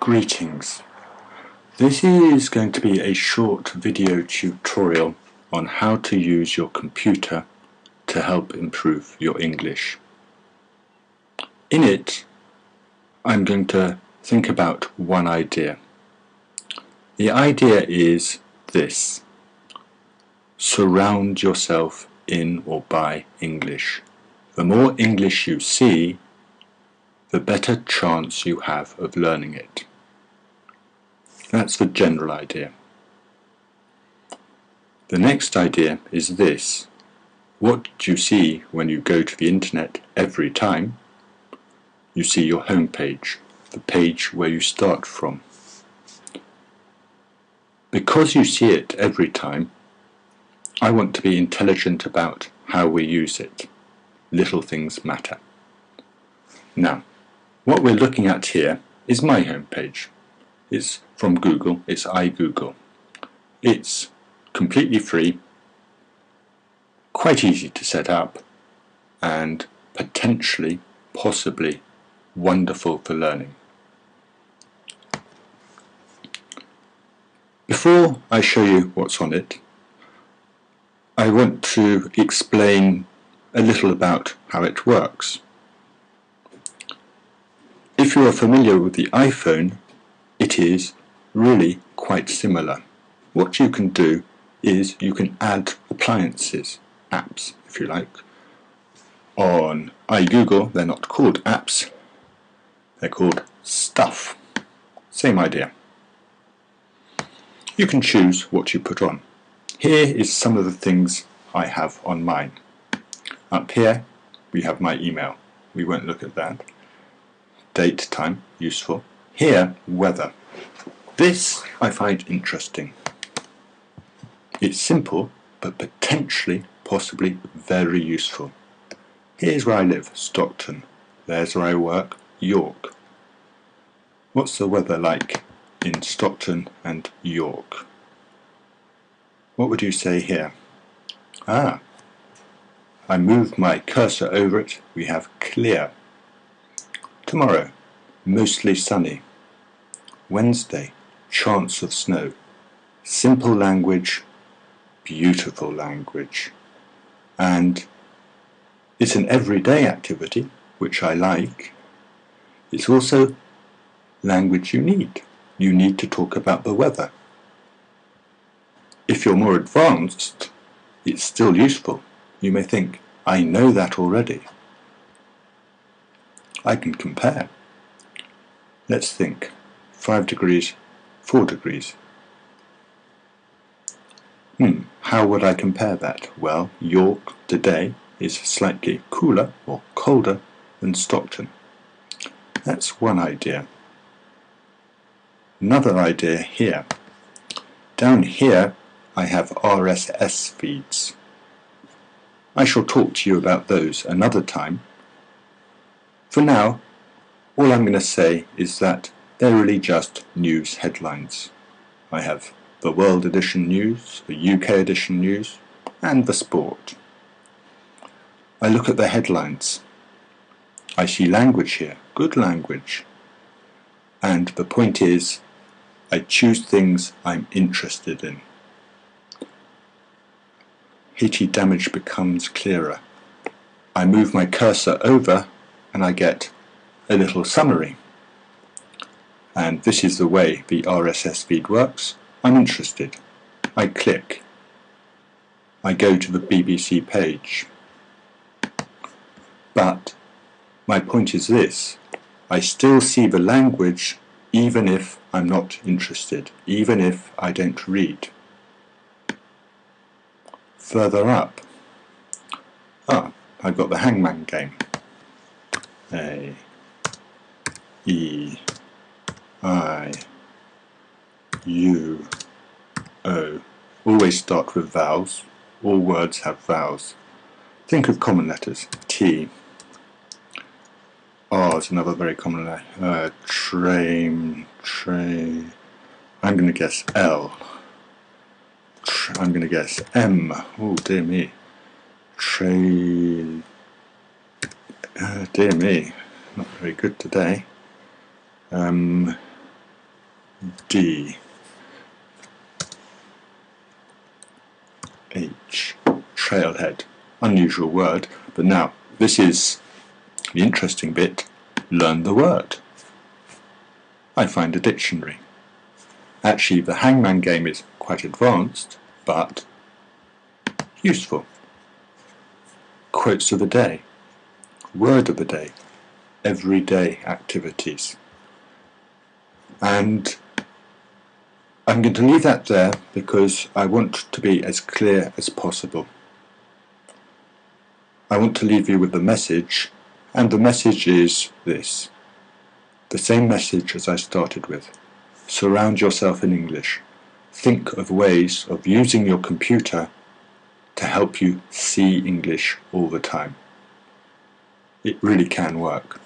Greetings. This is going to be a short video tutorial on how to use your computer to help improve your English. In it, I'm going to think about one idea. The idea is this: surround yourself in or by English. The more English you see, the better chance you have of learning it. That's the general idea. The next idea is this: what do you see when you go to the internet every time? You see your home page, the page where you start from. Because you see it every time, I want to be intelligent about how we use it. Little things matter. Now, what we're looking at here is my home page. It's from Google, it's iGoogle. It's completely free, quite easy to set up, and potentially, possibly, wonderful for learning. Before I show you what's on it, I want to explain a little about how it works. If you are familiar with the iPhone, it is really quite similar. What you can do is you can add appliances, apps if you like. On iGoogle they're not called apps, they're called stuff. Same idea. You can choose what you put on. Here is some of the things I have on mine. Up here we have my email. We won't look at that. Date, time, useful. Here, weather. This I find interesting. It's simple, but potentially, possibly very useful. Here's where I live, Stockton. There's where I work, York. What's the weather like in Stockton and York? What would you say here? I move my cursor over it, we have clear. Tomorrow, mostly sunny. Wednesday, chance of snow. Simple language, beautiful language. And it's an everyday activity, which I like. It's also language you need. You need to talk about the weather. If you're more advanced, it's still useful. You may think, I know that already. I can compare. Let's think. 5 degrees, 4 degrees. How would I compare that? Well, York today is slightly cooler or colder than Stockton. That's one idea. Another idea here. Down here I have RSS feeds. I shall talk to you about those another time. For now, all I'm going to say is that they're really just news headlines. I have the World Edition News, the UK Edition News, and the Sport. I look at the headlines. I see language here, good language. And the point is, I choose things I'm interested in. Haiti damage becomes clearer. I move my cursor over and I get a little summary. And this is the way the RSS feed works. I'm interested. I click. I go to the BBC page. But my point is this: I still see the language even if I'm not interested, even if I don't read. Further up, I've got the hangman game. A, E, I, U, O. Always start with vowels. All words have vowels. Think of common letters. T. R is another very common letter. Train, tray. I'm going to guess L. I'm going to guess M. Oh dear me. Tray. Dear me. Not very good today. D H, trailhead. Unusual word, but now this is the interesting bit. Learn the word. I find a dictionary. Actually, the hangman game is quite advanced, but useful. Quotes of the day, word of the day, everyday activities. And I'm going to leave that there because I want to be as clear as possible. I want to leave you with the message, and the message is this. The same message as I started with. Surround yourself in English. Think of ways of using your computer to help you see English all the time. It really can work.